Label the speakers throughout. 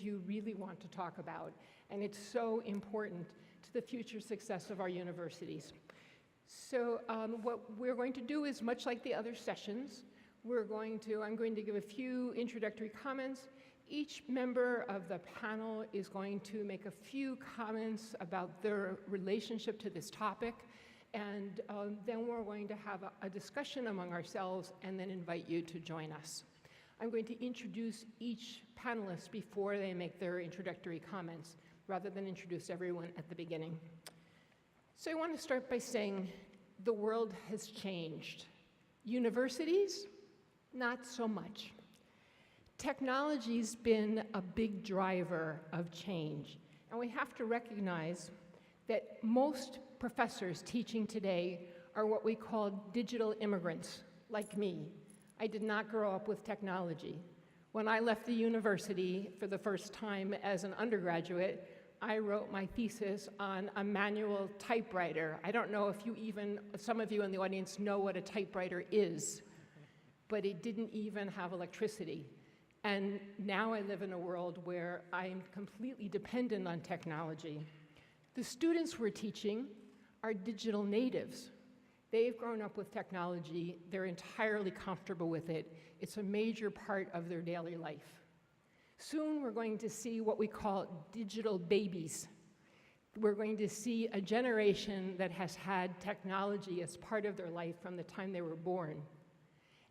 Speaker 1: of you really want to talk about, and it's so important to the future success of our universities. So what we're going to do is much like the other sessions. I'm going to give a few introductory comments. Each member of the panel is going to make a few comments about their relationship to this topic, and then we're going to have a discussion among ourselves and then invite you to join us. I'm going to introduce each panelist before they make their introductory comments, rather than introduce everyone at the beginning. So I want to start by saying the world has changed. Universities, not so much. Technology's been a big driver of change, and we have to recognize that most professors teaching today are what we call digital immigrants, like me. I did not grow up with technology. When I left the university for the first time as an undergraduate, I wrote my thesis on a manual typewriter. I don't know if some of you in the audience know what a typewriter is, but it didn't even have electricity. And now I live in a world where I'm completely dependent on technology. The students we're teaching are digital natives. They've grown up with technology. They're entirely comfortable with it. It's a major part of their daily life. Soon we're going to see what we call digital babies. We're going to see a generation that has had technology as part of their life from the time they were born.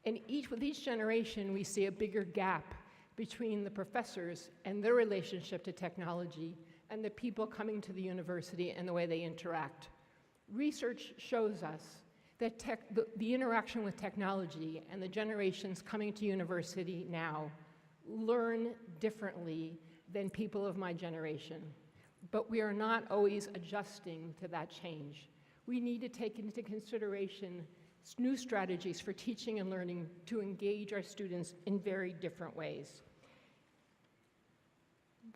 Speaker 1: And with each generation, we see a bigger gap between the professors and their relationship to technology and the people coming to the university and the way they interact. Research shows us that the interaction with technology and the generations coming to university now learn differently than people of my generation. But we are not always adjusting to that change. We need to take into consideration new strategies for teaching and learning to engage our students in very different ways.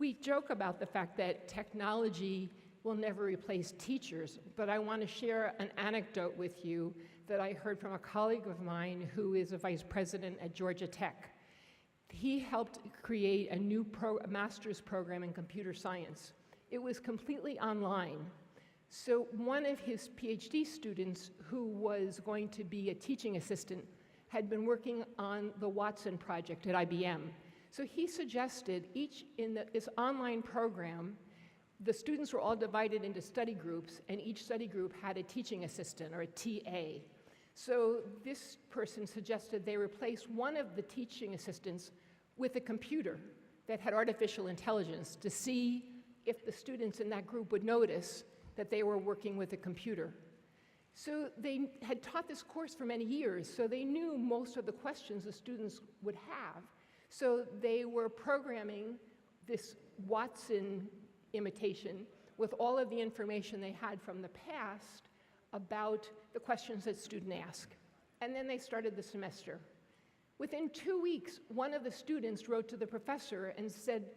Speaker 1: We joke about the fact that technology will never replace teachers, but I want to share an anecdote with you that I heard from a colleague of mine who is a vice president at Georgia Tech. He helped create a new master's program in computer science. It was completely online. So one of his PhD students, who was going to be a teaching assistant, had been working on the Watson project at IBM. So he suggested this online program, the students were all divided into study groups, and each study group had a teaching assistant, or a TA. So this person suggested they replace one of the teaching assistants with a computer that had artificial intelligence to see if the students in that group would notice that they were working with a computer. So they had taught this course for many years, so they knew most of the questions the students would have. So they were programming this Watson imitation with all of the information they had from the past about the questions that students ask. And then they started the semester. Within 2 weeks, one of the students wrote to the professor and said,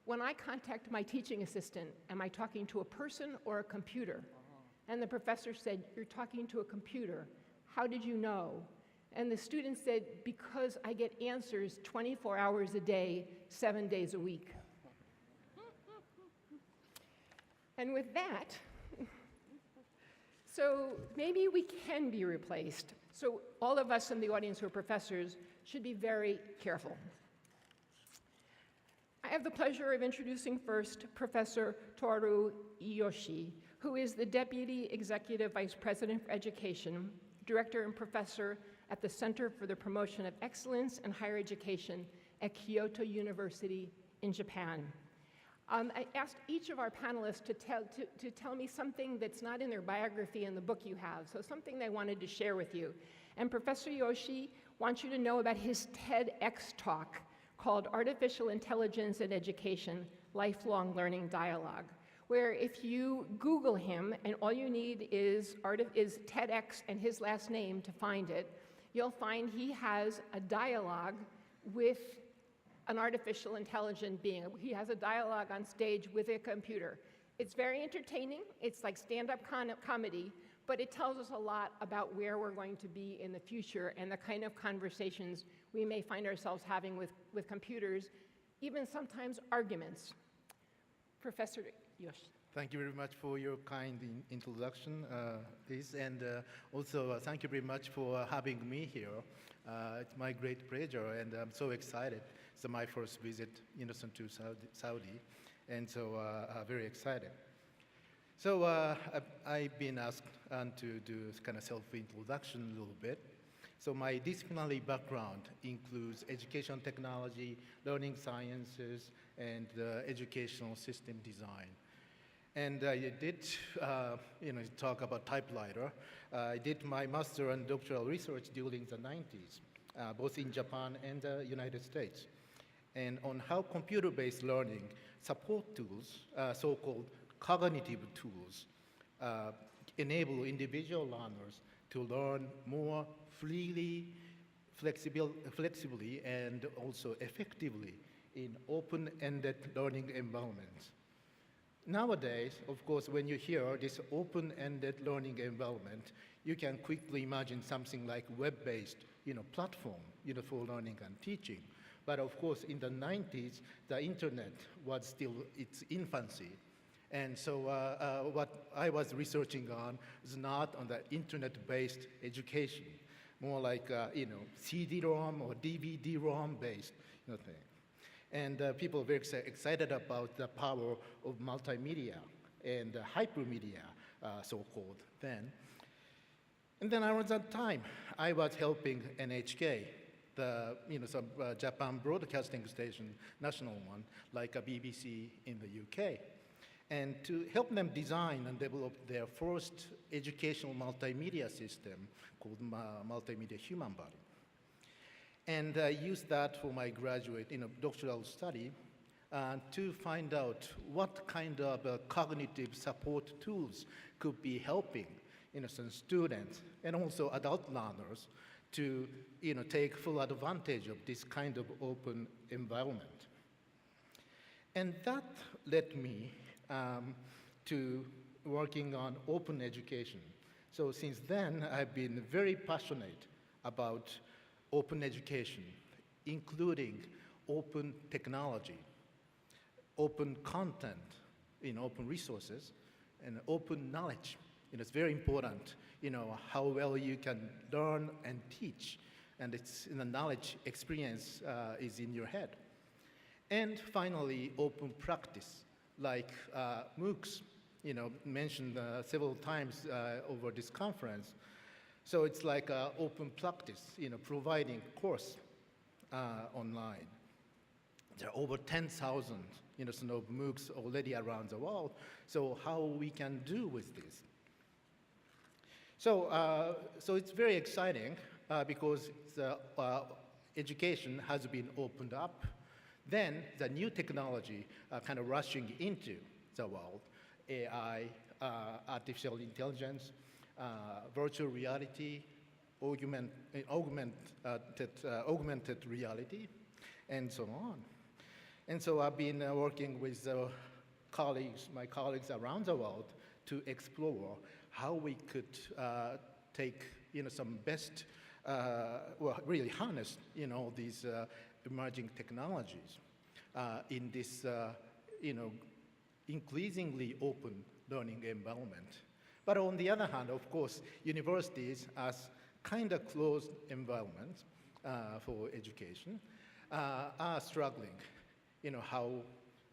Speaker 1: "When I contact my teaching assistant, am I talking to a person or a computer?" And the professor said, "You're talking to a computer. How did you know?" And the student said, "Because I get answers 24 hours a day, 7 days a week." And with that, so maybe we can be replaced. So all of us in the audience who are professors should be very careful. I have the pleasure of introducing first Professor Toru Iyoshi, who is the Deputy Executive Vice President for Education, Director and Professor at the Center for the Promotion of Excellence in Higher Education at Kyoto University in Japan. I asked each of our panelists to tell me something that's not in their biography in the book you have, so something they wanted to share with you. And Professor Yoshi wants you to know about his TEDx talk called Artificial Intelligence in Education, Lifelong Learning Dialogue, where if you Google him, and all you need is TEDx and his last name to find it, you'll find he has a dialogue with an artificial intelligent being. He has a dialogue on stage with a computer. It's very entertaining. It's like stand-up comedy, but it tells us a lot about where we're going to be in the future and the kind of conversations we may find ourselves having with computers even sometimes arguments. Professor Yosh.
Speaker 2: Thank you very much for your kind introduction, Liz, and also thank you very much for having me here. It's my great pleasure, and I'm so excited. It's my first visit, to Saudi, and so very excited. So I've been asked to do kind of self-introduction a little bit. So my disciplinary background includes education technology, learning sciences, and educational system design. And I did, talk about typewriter. I did my master and doctoral research during the 90s, both in Japan and the United States, and on how computer-based learning support tools, so-called cognitive tools, enable individual learners to learn more freely, flexibly, and also effectively in open-ended learning environments. Nowadays, of course, when you hear this open-ended learning environment, you can quickly imagine something like web-based, platform, for learning and teaching. But of course, in the 90s, the internet was still its infancy. And so what I was researching on was not on the internet-based education, more like, CD-ROM or DVD-ROM based thing. And people were very excited about the power of multimedia and hypermedia, so-called then. And then around that time, I was helping NHK, the some Japan broadcasting station, national one, like a BBC in the UK, and to help them design and develop their first educational multimedia system called Multimedia Human Body. And I used that for my graduate, doctoral study to find out what kind of cognitive support tools could be helping, some students and also adult learners to, take full advantage of this kind of open environment. And that led me to working on open education. So since then, I've been very passionate about open education, including open technology, open content, open resources, and open knowledge. It's very important, how well you can learn and teach, and it's the knowledge experience is in your head. And finally, open practice, like MOOCs, mentioned several times over this conference. So it's like open practice, providing course online. There are over 10,000, of MOOCs already around the world. So how we can do with this? So, so it's very exciting because the education has been opened up. Then the new technology kind of rushing into the world, AI, artificial intelligence, virtual reality, augmented reality, and so on. And so I've been working with my colleagues around the world to explore how we could take, some best, really harness, these emerging technologies in this, increasingly open learning environment. But on the other hand, of course, universities as kind of closed environments for education are struggling, how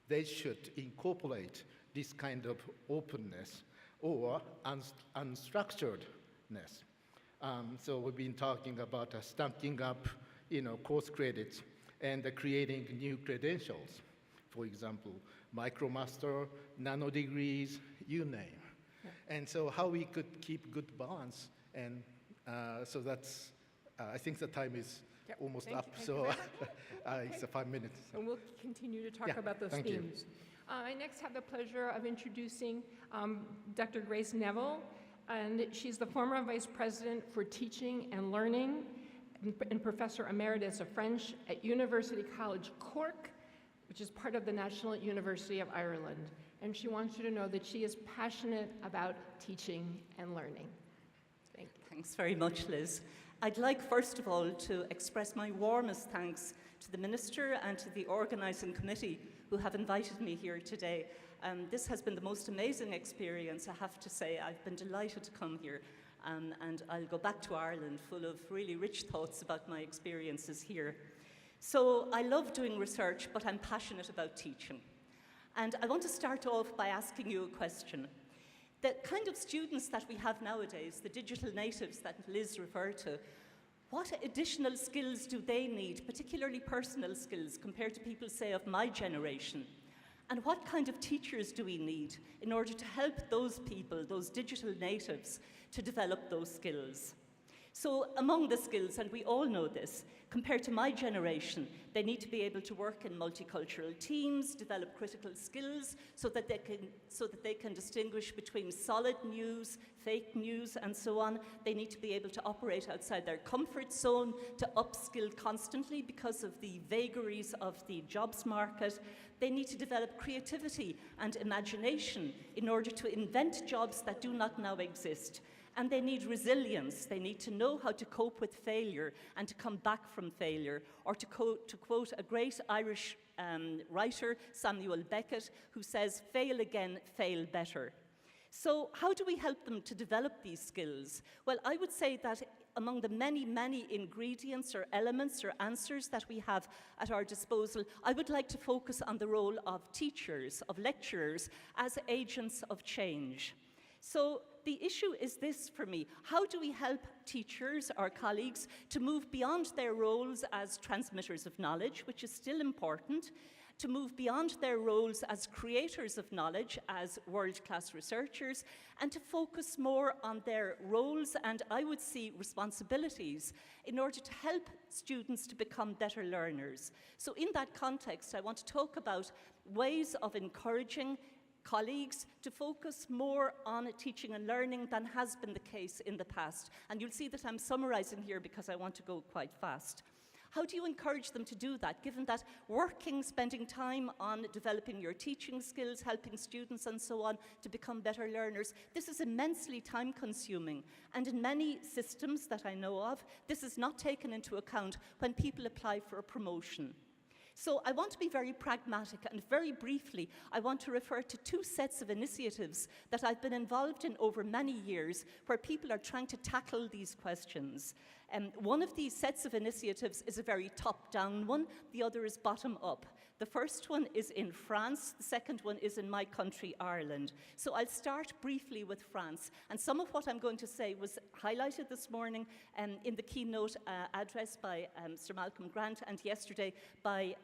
Speaker 2: they should incorporate this kind of openness or unstructuredness. So we've been talking about stacking up, course credits and creating new credentials. For example, micromaster, nano degrees, you name. And so how we could keep good balance, and so that's, I think the time is almost up, so it's 5 minutes. So.
Speaker 1: And we'll continue to talk about those themes. I next have the pleasure of introducing Dr. Grace Neville, and she's the former Vice President for Teaching and Learning and Professor Emeritus of French at University College Cork, which is part of the National University of Ireland. And she wants you to know that she is passionate about teaching and learning. Thank you.
Speaker 3: Thanks very much, Liz. I'd like, first of all, to express my warmest thanks to the Minister and to the organising committee who have invited me here today. This has been the most amazing experience, I have to say. I've been delighted to come here, and I'll go back to Ireland full of really rich thoughts about my experiences here. So I love doing research, but I'm passionate about teaching. And I want to start off by asking you a question. The kind of students that we have nowadays, the digital natives that Liz referred to, what additional skills do they need, particularly personal skills, compared to people, say, of my generation? And what kind of teachers do we need in order to help those people, those digital natives, to develop those skills? So among the skills, and we all know this, compared to my generation, they need to be able to work in multicultural teams, develop critical skills so that they can distinguish between solid news, fake news, and so on. They need to be able to operate outside their comfort zone, to upskill constantly because of the vagaries of the jobs market. They need to develop creativity and imagination in order to invent jobs that do not now exist. And they need resilience. They need to know how to cope with failure and to come back from failure. Or to quote a great Irish writer, Samuel Beckett, who says, "Fail again, fail better." So how do we help them to develop these skills? Well, I would say that among the many, many ingredients or elements or answers that we have at our disposal, I would like to focus on the role of teachers, of lecturers, as agents of change. So the issue is this for me: how do we help teachers, our colleagues, to move beyond their roles as transmitters of knowledge, which is still important, to move beyond their roles as creators of knowledge, as world-class researchers, and to focus more on their roles and, I would say, responsibilities in order to help students to become better learners. So in that context, I want to talk about ways of encouraging colleagues to focus more on teaching and learning than has been the case in the past. And you'll see that I'm summarizing here because I want to go quite fast. How do you encourage them to do that, given that spending time on developing your teaching skills, helping students and so on to become better learners, this is immensely time-consuming. And in many systems that I know of, this is not taken into account when people apply for a promotion. So I want to be very pragmatic, and very briefly, I want to refer to two sets of initiatives that I've been involved in over many years where people are trying to tackle these questions. One of these sets of initiatives is a very top-down one, the other is bottom-up. The first one is in France, the second one is in my country, Ireland. So I'll start briefly with France, and some of what I'm going to say was highlighted this morning in the keynote address by Sir Malcolm Grant, and yesterday by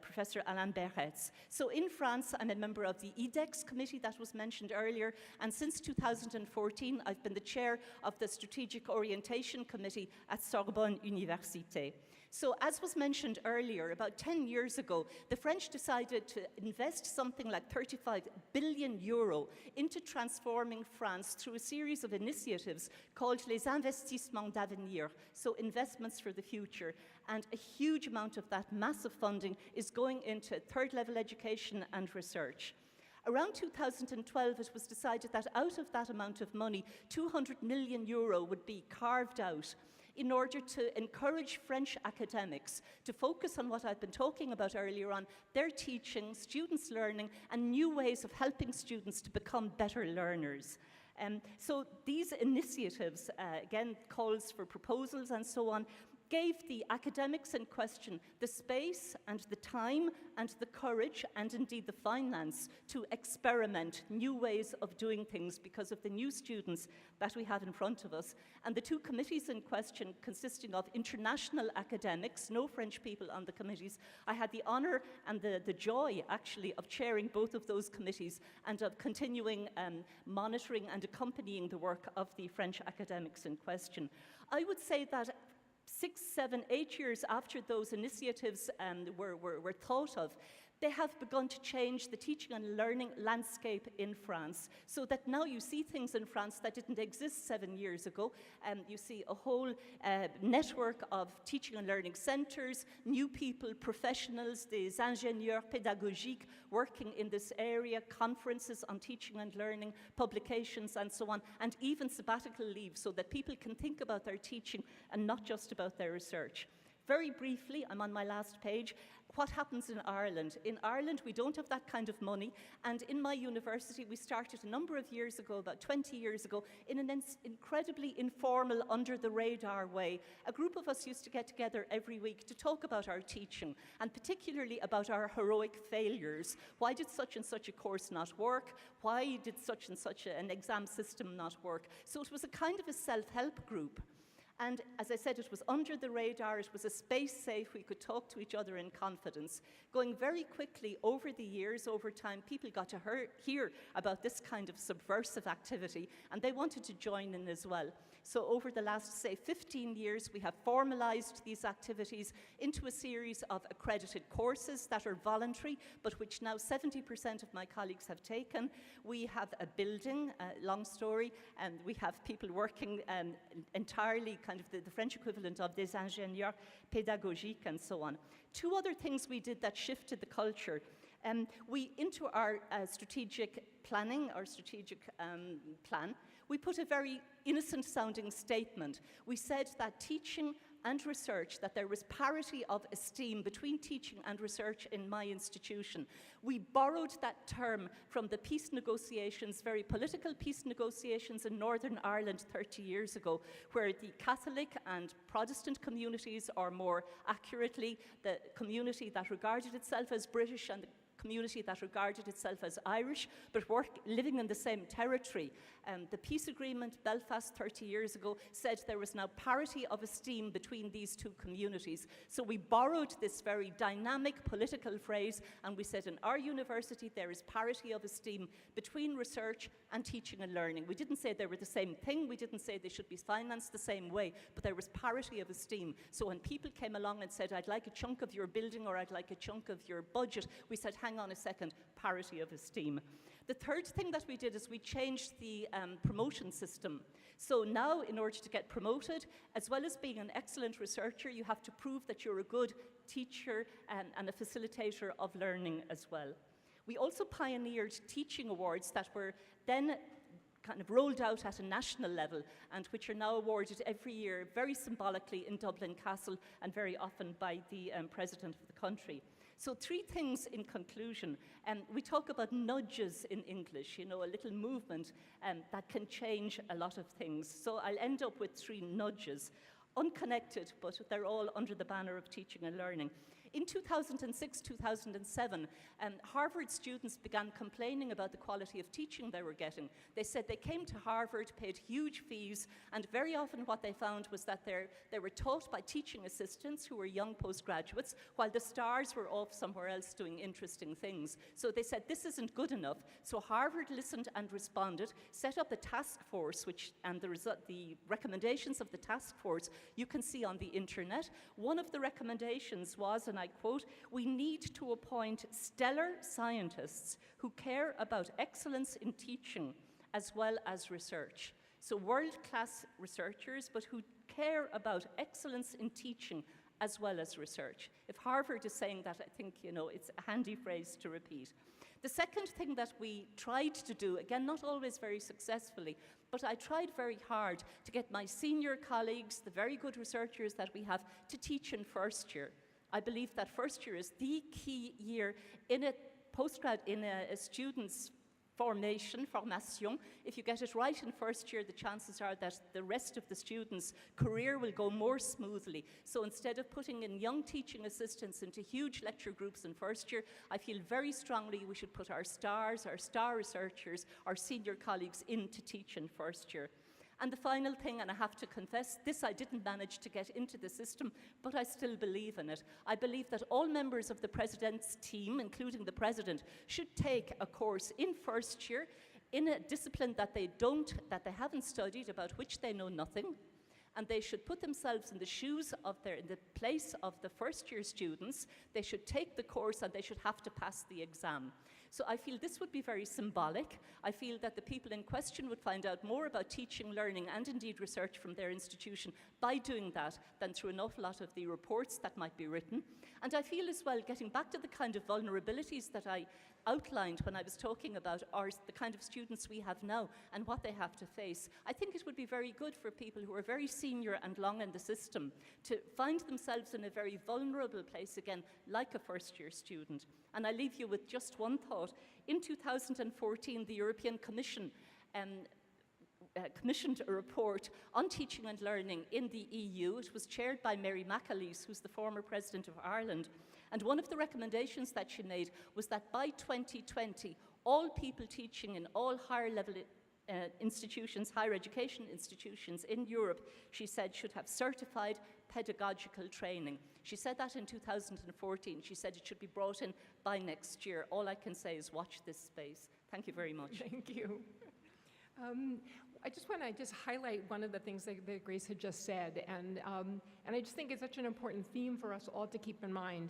Speaker 3: Professor Alain Berets. So in France, I'm a member of the EDEX committee that was mentioned earlier, and since 2014, I've been the chair of the Strategic Orientation Committee at Sorbonne Université. So as was mentioned earlier, about 10 years ago, the French decided to invest something like 35 billion euro into transforming France through a series of initiatives called Les Investissements d'Avenir, so investments for the future. And a huge amount of that massive funding is going into third-level education and research. Around 2012, it was decided that out of that amount of money, 200 million euro would be carved out in order to encourage French academics to focus on what I've been talking about earlier on, their teaching, students' learning, and new ways of helping students to become better learners. So these initiatives, again, calls for proposals and so on, gave the academics in question the space and the time and the courage and indeed the finance to experiment new ways of doing things because of the new students that we have in front of us. And the two committees in question, consisting of international academics, no French people on the committees, I had the honor and the joy actually of chairing both of those committees and of continuing monitoring and accompanying the work of the French academics in question. I would say that 6, 7, 8 years after those initiatives were thought of, They have begun to change the teaching and learning landscape in France, so that now you see things in France that didn't exist 7 years ago. You see a whole network of teaching and learning centres, new people, professionals, des ingénieurs pédagogiques working in this area, conferences on teaching and learning, publications and so on, and even sabbatical leave so that people can think about their teaching and not just about their research. Very briefly, I'm on my last page, what happens in Ireland? In Ireland, we don't have that kind of money, and in my university, we started a number of years ago, about 20 years ago, in an incredibly informal, under-the-radar way. A group of us used to get together every week to talk about our teaching, and particularly about our heroic failures. Why did such and such a course not work? Why did such and such an exam system not work? So it was a kind of a self-help group. And as I said, it was under the radar, it was a space safe, we could talk to each other in confidence. Going very quickly over the years, over time, people got to hear about this kind of subversive activity, and they wanted to join in as well. So over the last, say, 15 years, we have formalized these activities into a series of accredited courses that are voluntary, but which now 70% of my colleagues have taken. We have a building, long story, and we have people working entirely kind of the French equivalent of des ingénieurs pédagogiques and so on. Two other things we did that shifted the culture. Into our strategic planning, our strategic plan, we put a very innocent-sounding statement. We said that teaching and research, that there was parity of esteem between teaching and research in my institution. We borrowed that term from the peace negotiations, very political peace negotiations in Northern Ireland 30 years ago, where the Catholic and Protestant communities, or more accurately, the community that regarded itself as British and the community that regarded itself as Irish, but living in the same territory. The peace agreement, Belfast 30 years ago, said there was now parity of esteem between these two communities. So we borrowed this very dynamic political phrase, and we said in our university there is parity of esteem between research and teaching and learning. We didn't say they were the same thing, we didn't say they should be financed the same way, but there was parity of esteem. So when people came along and said, I'd like a chunk of your building or I'd like a chunk of your budget, we said, hang on a second, parity of esteem. The third thing that we did is we changed the promotion system. So now, in order to get promoted, as well as being an excellent researcher, you have to prove that you're a good teacher and a facilitator of learning as well. We also pioneered teaching awards that were then kind of rolled out at a national level and which are now awarded every year, very symbolically in Dublin Castle and very often by the President of the country. So 3 things in conclusion. We talk about nudges in English, you know, a little movement that can change a lot of things. So I'll end up with 3 nudges, unconnected, but they're all under the banner of teaching and learning. In 2006, 2007, Harvard students began complaining about the quality of teaching they were getting. They said they came to Harvard, paid huge fees, and very often what they found was that they were taught by teaching assistants who were young postgraduates, while the stars were off somewhere else doing interesting things. So they said, this isn't good enough. So Harvard listened and responded, set up a task force, and the recommendations of the task force you can see on the internet. One of the recommendations was, and I quote, we need to appoint stellar scientists who care about excellence in teaching as well as research. So world-class researchers, but who care about excellence in teaching as well as research. If Harvard is saying that, I think, you know, it's a handy phrase to repeat. The second thing that we tried to do, again, not always very successfully, but I tried very hard to get my senior colleagues, the very good researchers that we have, to teach in first year. I believe that first year is the key year in a student's formation. If you get it right in first year, the chances are that the rest of the student's career will go more smoothly. So instead of putting in young teaching assistants into huge lecture groups in first year, I feel very strongly we should put our stars, our star researchers, our senior colleagues in to teach in first year. And the final thing, and I have to confess, this I didn't manage to get into the system, but I still believe in it. I believe that all members of the President's team, including the President, should take a course in first year in a discipline that they haven't studied, about which they know nothing, and they should put themselves in the shoes of in the place of the first-year students. They should take the course and they should have to pass the exam. So I feel this would be very symbolic. I feel that the people in question would find out more about teaching, learning, and indeed research from their institution by doing that than through an awful lot of the reports that might be written. And I feel as well, getting back to the kind of vulnerabilities that I outlined when I was talking about the kind of students we have now and what they have to face, I think it would be very good for people who are very senior and long in the system to find themselves in a very vulnerable place again, like a first-year student. And I leave you with just one thought. In 2014, the European Commission commissioned a report on teaching and learning in the EU. It was chaired by Mary McAleese, who's the former president of Ireland. And one of the recommendations that she made was that by 2020, all people teaching in all higher level institutions, higher education institutions in Europe, she said, should have certified pedagogical training. She said that in 2014. She said it should be brought in by next year. All I can say is watch this space. Thank you very much.
Speaker 1: Thank you. I just want to highlight one of the things that Grace had just said, and I just think it's such an important theme for us all to keep in mind.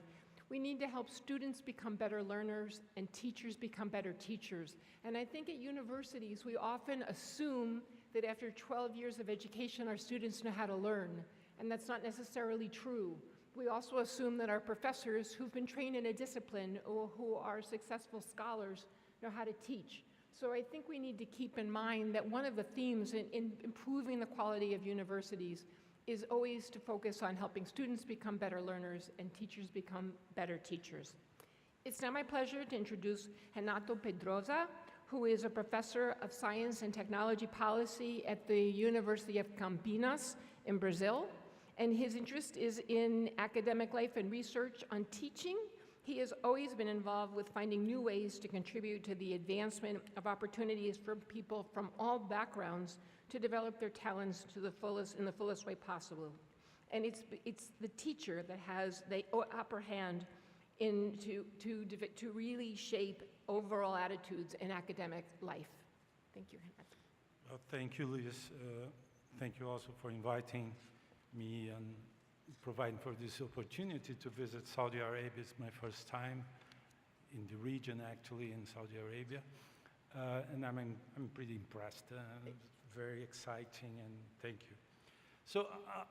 Speaker 1: We need to help students become better learners and teachers become better teachers. And I think at universities, we often assume that after 12 years of education, our students know how to learn, and that's not necessarily true. We also assume that our professors who've been trained in a discipline or who are successful scholars know how to teach. So I think we need to keep in mind that one of the themes in improving the quality of universities is always to focus on helping students become better learners and teachers become better teachers. It's now my pleasure to introduce Renato Pedrosa, who is a professor of science and technology policy at the University of Campinas in Brazil. And his interest is in academic life and research on teaching. He has always been involved with finding new ways to contribute to the advancement of opportunities for people from all backgrounds to develop their talents to in the fullest way possible. And it's the teacher that has the upper hand to really shape overall attitudes in academic life. Thank you, Renato.
Speaker 4: Well, thank you, Liz. Thank you also for inviting me and providing for this opportunity to visit Saudi Arabia. It's my first time in the region, actually, in Saudi Arabia. And I'm pretty impressed. Very exciting, and thank you. So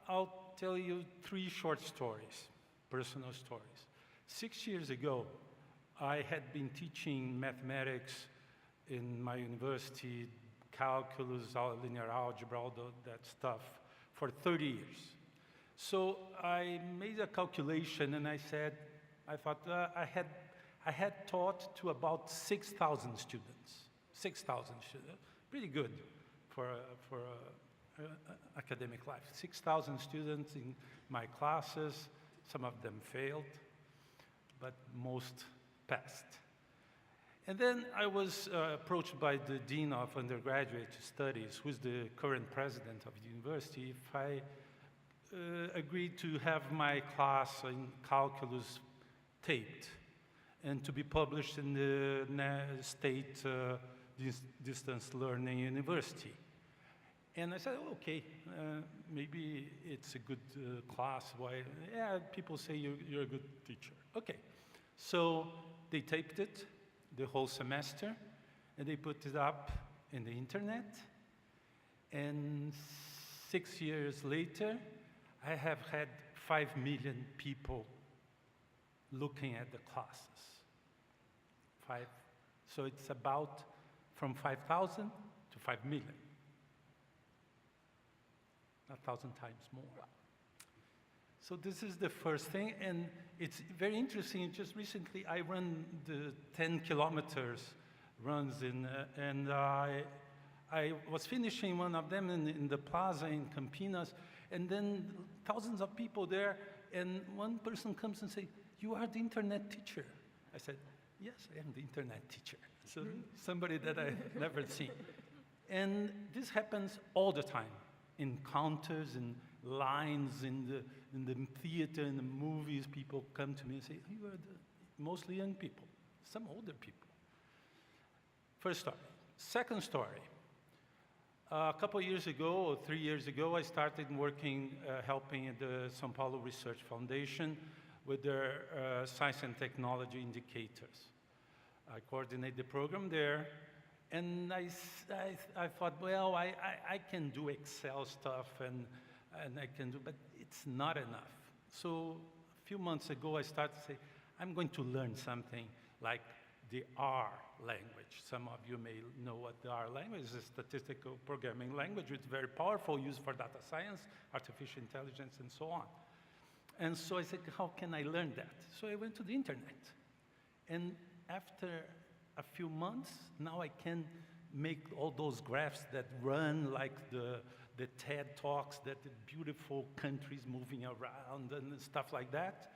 Speaker 4: I'll tell you 3 short stories, personal stories. 6 years ago, I had been teaching mathematics in my university, calculus, linear algebra, all that stuff, for 30 years. So I made a calculation, and I thought I had taught to about 6,000 students. 6,000 students, pretty good for academic life. 6,000 students in my classes. Some of them failed, but most passed. And then I was approached by the Dean of Undergraduate Studies, who's the current president of the university, if I agreed to have my class in calculus taped and to be published in the state distance learning university. And I said, oh, okay, maybe it's a good class. Why? Yeah, people say you're a good teacher. Okay. So they taped it the whole semester, and they put it up in the internet. And 6 years later, I have had 5 million people looking at the classes. So it's about from 5,000 to 5 million. 1,000 times more. Wow. So this is the first thing, and it's very interesting. Just recently, I ran the 10 kilometers runs and I was finishing one of them in the plaza in Campinas, and then thousands of people there, and one person comes and says, "You are the internet teacher." I said, "Yes, I am the internet teacher." So somebody that I've never seen. And this happens all the time. Encounters and lines in the theater, in the movies, people come to me and say, "You are mostly young people, some older people." First story. Second story. A couple of years ago, or 3 years ago, I started working, helping the São Paulo Research Foundation with their science and technology indicators. I coordinate the program there, and I thought, well, I can do Excel stuff, and I can do, but it's not enough. So a few months ago, I started to say, I'm going to learn something like the R language. Some of you may know what the R language is, a statistical programming language. It's very powerful, used for data science, artificial intelligence, and so on. And so I said, how can I learn that? So I went to the internet. And after a few months, now I can make all those graphs that run like the TED Talks, that the beautiful countries moving around and stuff like that.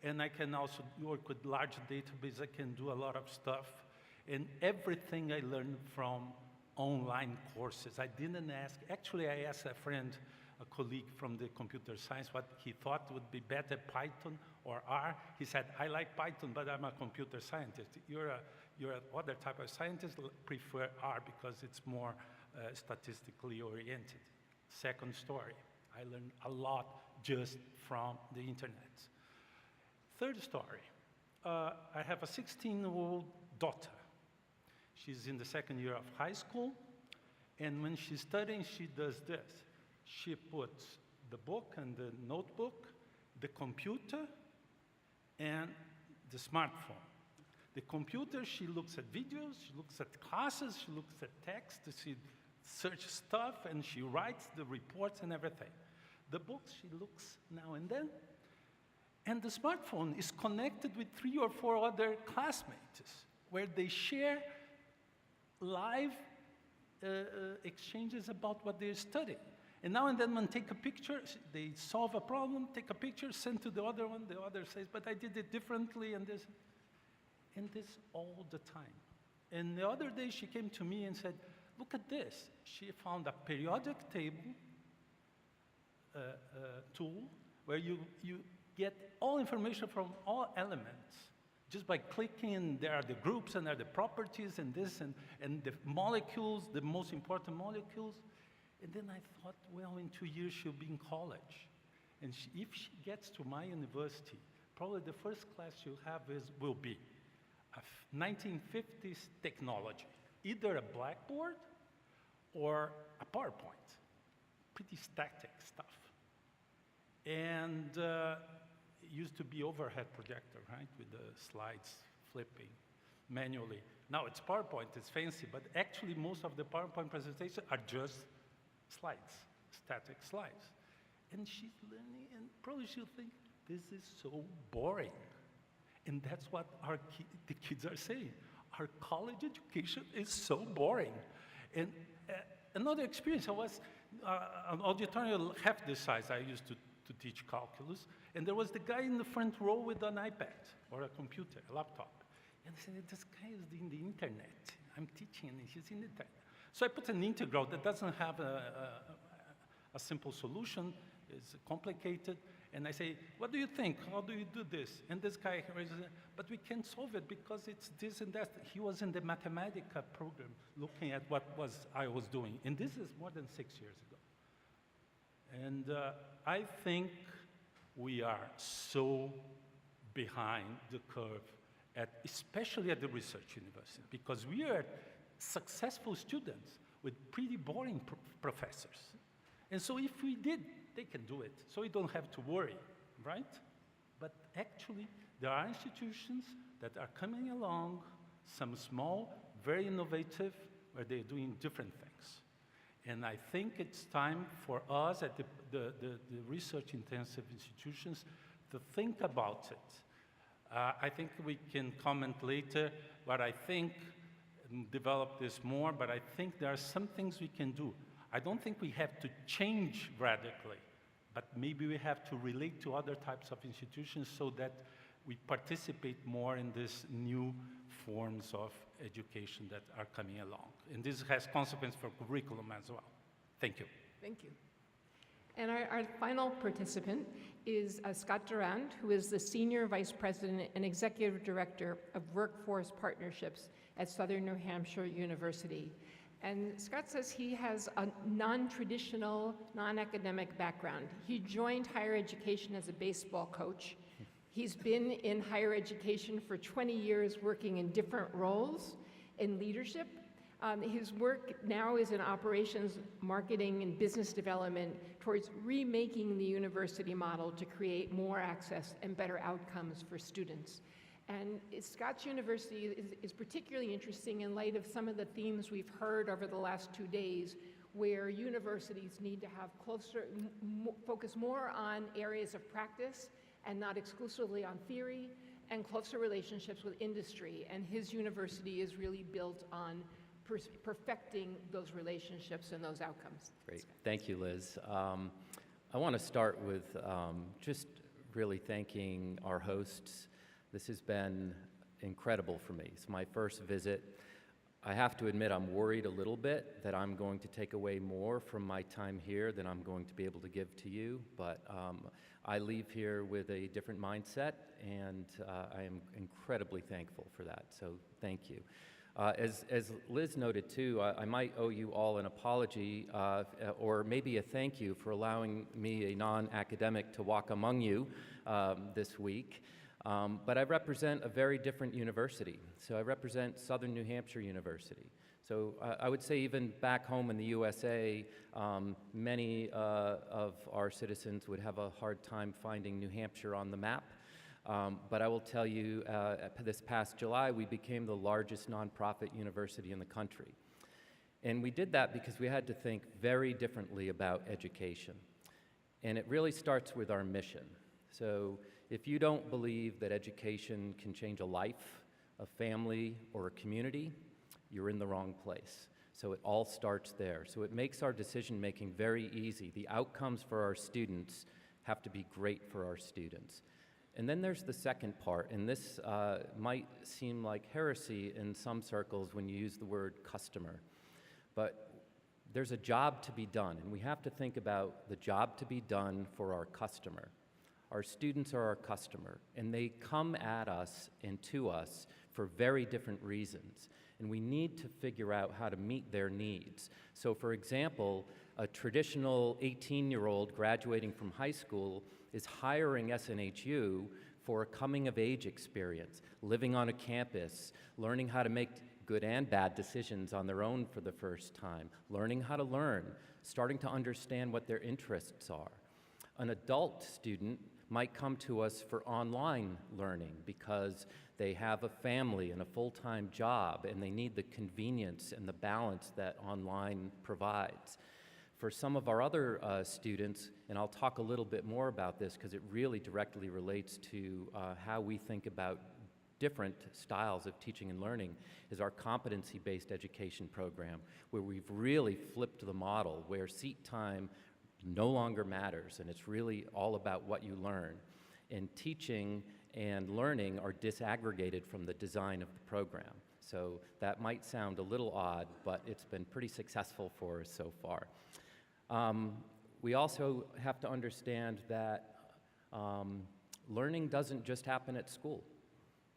Speaker 4: And I can also work with large databases. I can do a lot of stuff. And everything I learned from online courses. I didn't ask. Actually, I asked a friend, a colleague from the computer science, what he thought would be better, Python or R. He said, I like Python, but I'm a computer scientist. You're other type of scientist, prefer R because it's more statistically oriented. Second story, I learned a lot just from the internet. Third story, I have a 16-year-old daughter. She's in the second year of high school, and when she's studying, she does this. She puts the book and the notebook, the computer, and the smartphone. The computer, she looks at videos, she looks at classes, she looks at text, she searches stuff, and she writes the reports and everything. The books, she looks now and then. And the smartphone is connected with 3 or 4 other classmates, where they share live exchanges about what they're studying. And now and then when take a picture, they solve a problem, take a picture, send to the other one, the other says, but I did it differently, and this all the time. And the other day she came to me and said, look at this. She found a periodic table tool where you get all information from all elements just by clicking, and there are the groups and there are the properties and this and the molecules, the most important molecules. And then I thought, well, in 2 years she'll be in college. And if she gets to my university, probably the first class she'll have will be a 1950s technology, either a blackboard or a PowerPoint, pretty static stuff. And it used to be overhead projector, right, with the slides flipping manually. Now it's PowerPoint, it's fancy, but actually most of the PowerPoint presentations are just slides, static slides. And she's learning, and probably she'll think, this is so boring. And that's what the kids are saying. Our college education is so boring. And another experience, I was an auditorium half the size I used to teach calculus, and there was the guy in the front row with an iPad or a computer, a laptop. And I said, this guy is in the internet. I'm teaching, and he's in the internet. So I put an integral that doesn't have a simple solution. It's complicated. And I say, what do you think? How do you do this? And this guy raises it, but we can't solve it because it's this and that. He was in the Mathematica program looking at what I was doing. And this is more than 6 years ago. And I think we are so behind the curve, especially at the research university, because we are successful students with pretty boring professors. And so if we did, they can do it. So we don't have to worry, right? But actually, there are institutions that are coming along, some small, very innovative, where they're doing different things. And I think it's time for us at the research-intensive institutions to think about it. I think we can comment later, but I think, develop this more, but I think there are some things we can do. I don't think we have to change radically, but maybe we have to relate to other types of institutions so that we participate more in these new forms of education that are coming along. And this has consequences for curriculum as well. Thank you.
Speaker 1: Thank you. And our final participant is Scott Durand, who is the Senior Vice President and Executive Director of Workforce Partnerships at Southern New Hampshire University. And Scott says he has a non-traditional, non-academic background. He joined higher education as a baseball coach. He's been in higher education for 20 years, working in different roles in leadership. His work now is in operations, marketing, and business development towards remaking the university model to create more access and better outcomes for students. And Scott's University is particularly interesting in light of some of the themes we've heard over the last 2 days, where universities need to have focus more on areas of practice and not exclusively on theory, and closer relationships with industry. And his university is really built on perfecting those relationships and those outcomes.
Speaker 5: Great. Thank you, Liz. I want to start with just really thanking our hosts. This has been incredible for me. It's my first visit. I have to admit I'm worried a little bit that I'm going to take away more from my time here than I'm going to be able to give to you, but I leave here with a different mindset, and I am incredibly thankful for that, so thank you. As Liz noted too, I might owe you all an apology or maybe a thank you for allowing me, a non-academic, to walk among you this week. But I represent a very different university. So I represent Southern New Hampshire University. So I would say even back home in the USA, many of our citizens would have a hard time finding New Hampshire on the map. But I will tell you, this past July, we became the largest nonprofit university in the country. And we did that because we had to think very differently about education. And it really starts with our mission. So if you don't believe that education can change a life, a family, or a community, you're in the wrong place. So it all starts there. So it makes our decision-making very easy. The outcomes for our students have to be great for our students. And then there's the second part, and this might seem like heresy in some circles when you use the word customer. But there's a job to be done, and we have to think about the job to be done for our customer. Our students are our customer, and they come at us and to us for very different reasons. And we need to figure out how to meet their needs. So for example, a traditional 18-year-old graduating from high school is hiring SNHU for a coming-of-age experience, living on a campus, learning how to make good and bad decisions on their own for the first time, learning how to learn, starting to understand what their interests are. An adult student might come to us for online learning because they have a family and a full-time job and they need the convenience and the balance that online provides. For some of our other students, and I'll talk a little bit more about this because it really directly relates to how we think about different styles of teaching and learning, is our competency-based education program, where we've really flipped the model, where seat time no longer matters, and it's really all about what you learn. And teaching and learning are disaggregated from the design of the program. So that might sound a little odd, but it's been pretty successful for us so far. We also have to understand that learning doesn't just happen at school.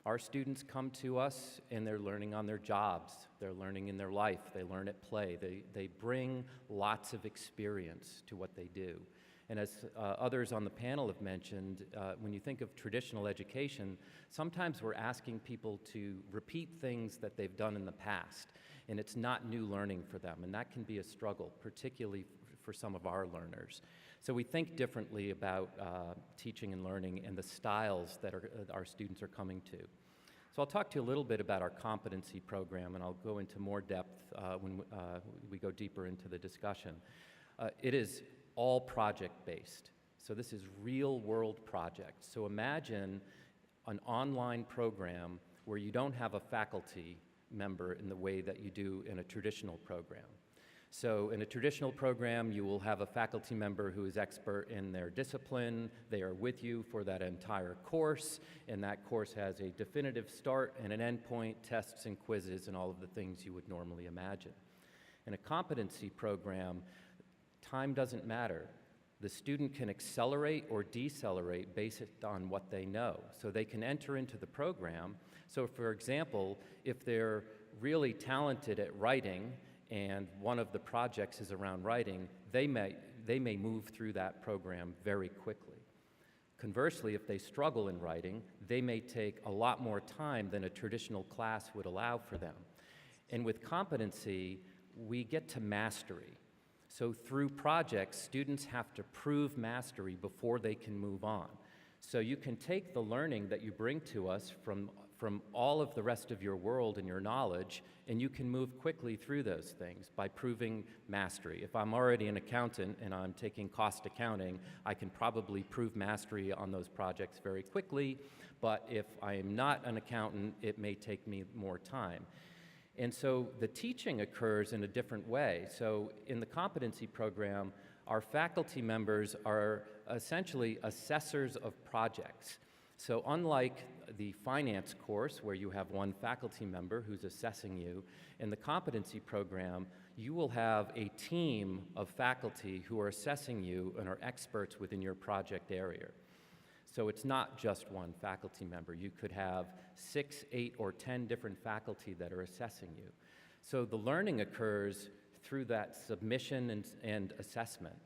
Speaker 5: Our students come to us and they're learning on their jobs, they're learning in their life, they learn at play. They bring lots of experience to what they do. And as others on the panel have mentioned, when you think of traditional education, sometimes we're asking people to repeat things that they've done in the past, and it's not new learning for them, and that can be a struggle, particularly for some of our learners. So we think differently about teaching and learning and the styles that our students are coming to. So I'll talk to you a little bit about our competency program, and I'll go into more depth when we go deeper into the discussion. It is all project-based. So this is real-world projects. So imagine an online program where you don't have a faculty member in the way that you do in a traditional program. So in a traditional program, you will have a faculty member who is expert in their discipline. They are with you for that entire course, and that course has a definitive start and an end point, tests and quizzes, and all of the things you would normally imagine. In a competency program, time doesn't matter. The student can accelerate or decelerate based on what they know. So they can enter into the program. So for example, if they're really talented at writing and one of the projects is around writing, they may move through that program very quickly. Conversely, if they struggle in writing, they may take a lot more time than a traditional class would allow for them. And with competency, we get to mastery. So through projects, students have to prove mastery before they can move on. So you can take the learning that you bring to us from all of the rest of your world and your knowledge, and you can move quickly through those things by proving mastery. If I'm already an accountant and I'm taking cost accounting, I can probably prove mastery on those projects very quickly, but if I am not an accountant, it may take me more time. And so the teaching occurs in a different way. So in the competency program, our faculty members are essentially assessors of projects. So unlike the finance course, where you have one faculty member who's assessing you, in the competency program, you will have a team of faculty who are assessing you and are experts within your project area. So it's not just one faculty member. You could have 6, 8, or 10 different faculty that are assessing you. So the learning occurs through that submission and assessment.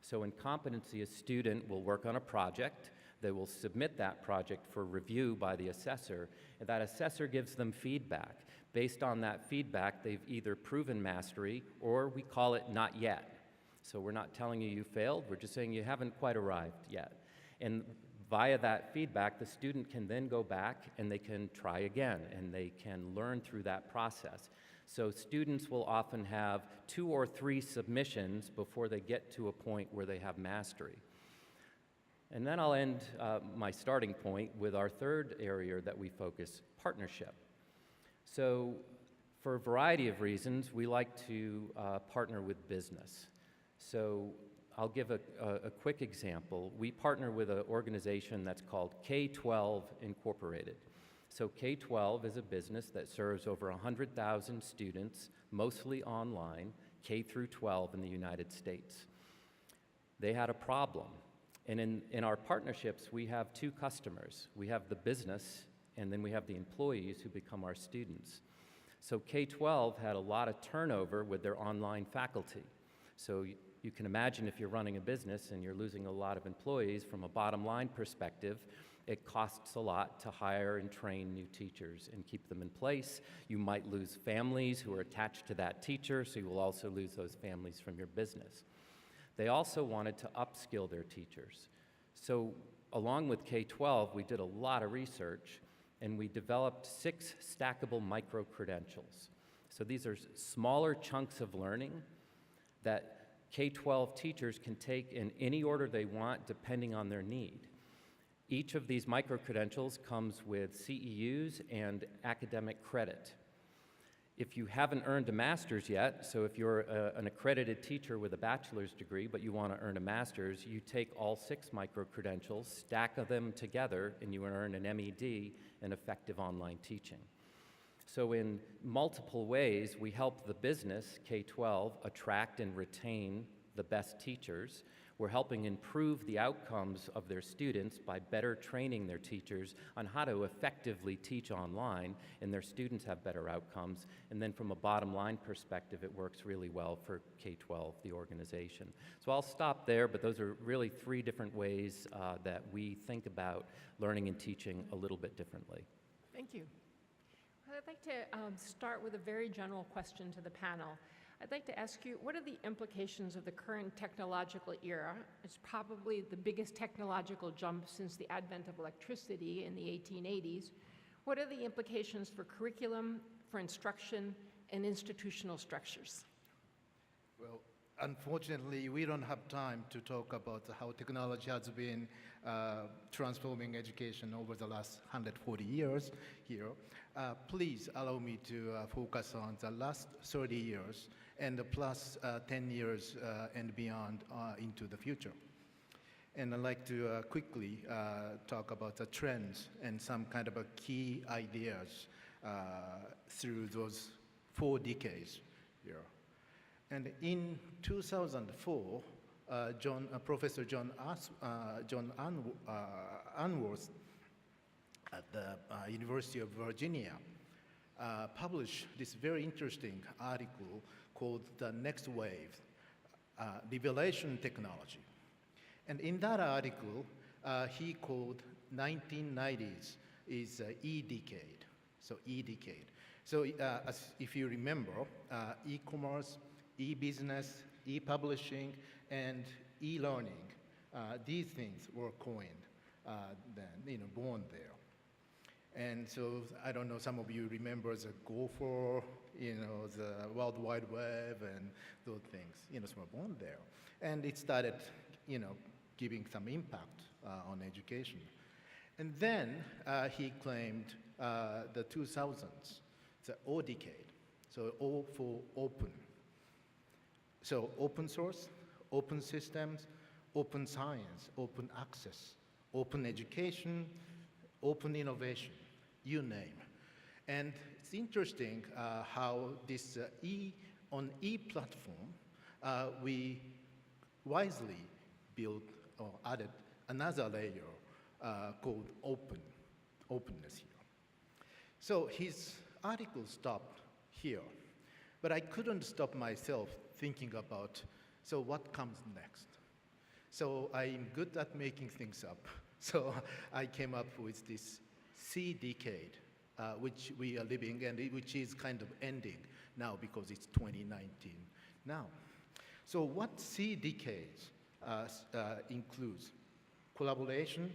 Speaker 5: So in competency, a student will work on a project. They will submit that project for review by the assessor, and that assessor gives them feedback. Based on that feedback, they've either proven mastery, or we call it not yet. So we're not telling you you failed, we're just saying you haven't quite arrived yet. And via that feedback, the student can then go back and they can try again, and they can learn through that process. So students will often have 2 or 3 submissions before they get to a point where they have mastery. And then I'll end my starting point with our third area that we focus, partnership. So for a variety of reasons, we like to partner with business. So I'll give a quick example. We partner with an organization that's called K-12 Incorporated. So K-12 is a business that serves over 100,000 students, mostly online, K through 12 in the United States. They had a problem. And in our partnerships, we have 2 customers. We have the business, and then we have the employees who become our students. So K-12 had a lot of turnover with their online faculty. So you can imagine if you're running a business and you're losing a lot of employees, from a bottom line perspective, it costs a lot to hire and train new teachers and keep them in place. You might lose families who are attached to that teacher, so you will also lose those families from your business. They also wanted to upskill their teachers. So along with K-12, we did a lot of research, and we developed 6 stackable micro-credentials. So these are smaller chunks of learning that K-12 teachers can take in any order they want, depending on their need. Each of these micro-credentials comes with CEUs and academic credit. If you haven't earned a master's yet, so if you're an accredited teacher with a bachelor's degree but you want to earn a master's, you take all 6 micro-credentials, stack them together, and you earn an MED in effective online teaching. So in multiple ways, we help the business, K-12, attract and retain the best teachers. We're helping improve the outcomes of their students by better training their teachers on how to effectively teach online, and their students have better outcomes. And then from a bottom line perspective, it works really well for K-12, the organization. So I'll stop there, but those are really 3 different ways that we think about learning and teaching a little bit differently.
Speaker 1: Thank you. Well, I'd like to start with a very general question to the panel. I'd like to ask you, what are the implications of the current technological era? It's probably the biggest technological jump since the advent of electricity in the 1880s. What are the implications for curriculum, for instruction, and institutional structures?
Speaker 2: Well, unfortunately, we don't have time to talk about how technology has been transforming education over the last 140 years here. Please allow me to focus on the last 30 years and plus 10 years and beyond into the future. And I'd like to quickly talk about the trends and some kind of key ideas through those 4 decades here. And in 2004, Professor John Unworth at the University of Virginia published this very interesting article called The Next Wave, Revelation Technology. And in that article, he called 1990s is E-decade, so E-decade. So if you remember, e-commerce, e-business, e-publishing, and e-learning, these things were coined then, born there. And so, I don't know, some of you remember the Gopher, the World Wide Web and those things, were born there. And it started, giving some impact on education. And then he claimed the 2000s, the O decade, so O for open. So open source, open systems, open science, open access, open education, open innovation, you name. And it's interesting how this on E platform, we wisely built or added another layer called openness here. So his article stopped here, but I couldn't stop myself thinking about, so what comes next? So I'm good at making things up. So I came up with this C decade, which we are living and which is kind of ending now because it's 2019 now. So what C decades includes collaboration,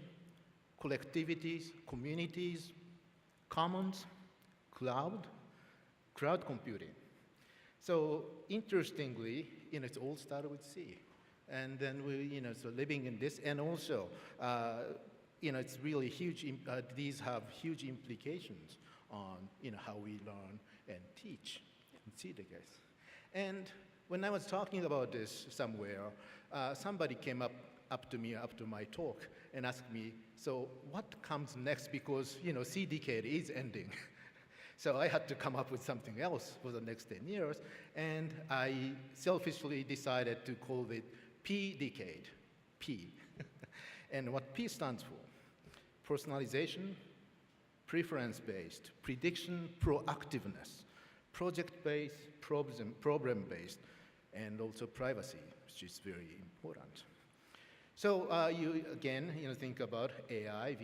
Speaker 2: collectivities, communities, commons, cloud computing. So interestingly, it all started with C. And then we, so living in this, and also, it's really huge, these have huge implications on, how we learn and teach and see the guys. And when I was talking about this somewhere, somebody came up to me after my talk and asked me, so what comes next? Because, C decade is ending. So I had to come up with something else for the next 10 years. And I selfishly decided to call it P decade, P. And what P stands for: personalization, preference-based, prediction, proactiveness, project-based, problem-based, and also privacy, which is very important. So you, again, think about AI,